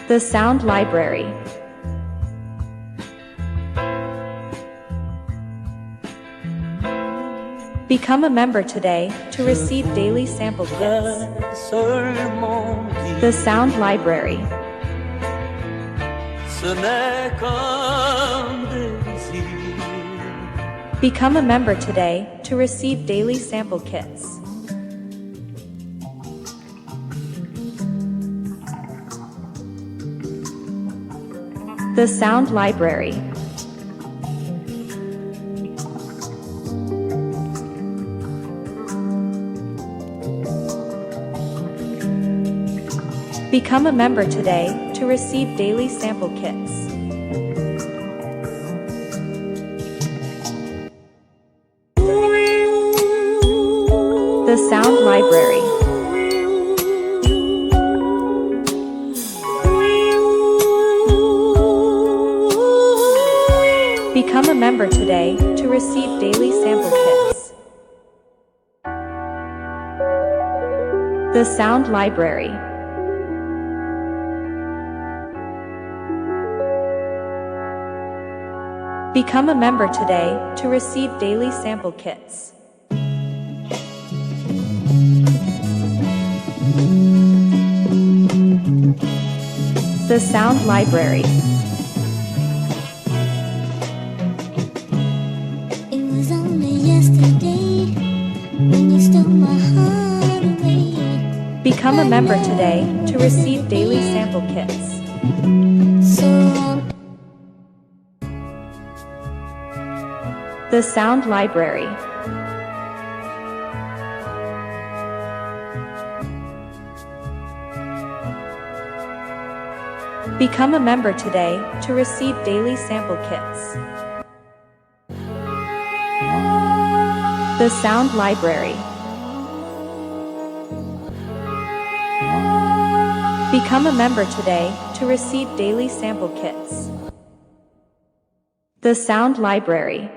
The Sound Library. Become a member today to receive daily sample kits. The Sound Library. Become a member today to receive daily sample kits. The Sound Library. Become a member today to receive daily sample kits. The Sound Library. Become a member today to receive daily sample kits. The Sound Library. Become a member today to receive daily sample kits. The Sound Library. It was only yesterday when you stole my heart away. Become a member today to receive daily sample kits. The Sound Library. Become a member today to receive daily sample kits. The Sound Library. Become a member today to receive daily sample kits. The Sound Library.